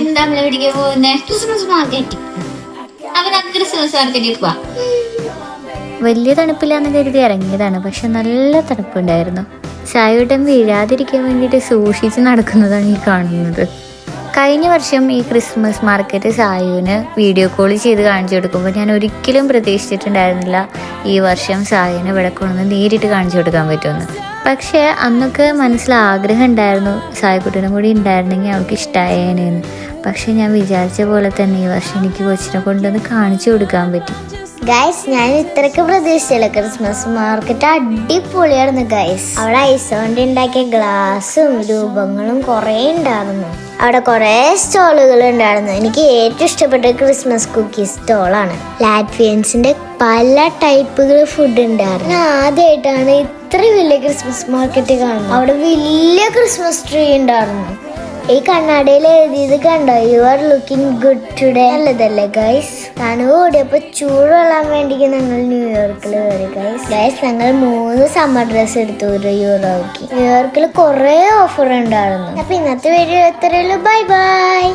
എന്താ എവിടേക്ക് പോകുന്നേ? Christmas market. അവനക്ക് ക്രിസ്മസ് മാർക്കറ്റിൽ പോവാ. വലിയ തണുപ്പില്ലാന്ന് കരുതി ഇറങ്ങിയതാണ്, പക്ഷെ നല്ല തണുപ്പുണ്ടായിരുന്നു. ചായയോട്ടം വീഴാതിരിക്കാൻ വേണ്ടിയിട്ട് സൂക്ഷിച്ച് നടക്കുന്നതാണ് ഈ കാണുന്നത്. കഴിഞ്ഞ വർഷം ഈ ക്രിസ്മസ് മാർക്കറ്റ് സായുവിന് വീഡിയോ കോൾ ചെയ്ത് കാണിച്ചു കൊടുക്കുമ്പോൾ ഞാൻ ഒരിക്കലും പ്രതീക്ഷിച്ചിട്ടുണ്ടായിരുന്നില്ല ഈ വർഷം സായുവിന് ഇവിടെ കൊണ്ടുവന്ന് നേരിട്ട് കാണിച്ചു കൊടുക്കാൻ പറ്റുമെന്ന്. പക്ഷേ അന്നൊക്കെ മനസ്സിൽ ആഗ്രഹം ഉണ്ടായിരുന്നു സായിക്കുട്ടനും കൂടി ഉണ്ടായിരുന്നെങ്കിൽ അവൾക്ക് ഇഷ്ടമായേനെന്ന്. പക്ഷെ ഞാൻ വിചാരിച്ച പോലെ തന്നെ ഈ വർഷം എനിക്ക് കൊച്ചിനെ കൊണ്ടുവന്ന് കാണിച്ചു കൊടുക്കാൻ പറ്റി. ഗൈസ്, ഞാൻ ഇത്രയ്ക്ക് പ്രതീക്ഷിച്ചില്ല. ക്രിസ്മസ് മാർക്കറ്റ് അടിപൊളിയായിരുന്നു ഗൈസ്. അവിടെ ഐസ് കൊണ്ട് ഉണ്ടാക്കിയ ഗ്ലാസും രൂപങ്ങളും കുറേ ഉണ്ടായിരുന്നു. അവിടെ കുറേ സ്റ്റോളുകൾ ഉണ്ടായിരുന്നു. എനിക്ക് ഏറ്റവും ഇഷ്ടപ്പെട്ട ക്രിസ്മസ് കുക്കി സ്റ്റോളാണ്. ലാറ്റ്വിയൻസിന്റെ പല ടൈപ്പുകൾ ഫുഡ് ഉണ്ടായിരുന്നു. ഞാൻ ആദ്യമായിട്ടാണ് ഇത്ര വലിയ ക്രിസ്മസ് മാർക്കറ്റ് കാണുന്നത്. അവിടെ വലിയ ക്രിസ്മസ് ട്രീ ഉണ്ടായിരുന്നു. ഈ കണ്ണാടിയിൽ എഴുതിയത് കണ്ടോ, you are looking good today. നല്ലതല്ലേ ഗൈസ്? തണുവ് കൂടിയപ്പോൾ ചൂട് കൊള്ളാൻ വേണ്ടി ഞങ്ങൾ ന്യൂയോർക്കിൽ കയറി ഗൈസ്. ഞങ്ങൾ 3 സമ്മർ ഡ്രസ് എടുത്തു €1. ന്യൂയോർക്കിൽ കുറേ ഓഫർ ഉണ്ടായിരുന്നു. അപ്പൊ ഇന്നത്തെ വീഡിയോ എത്രയുള്ളൂ. Bye bye.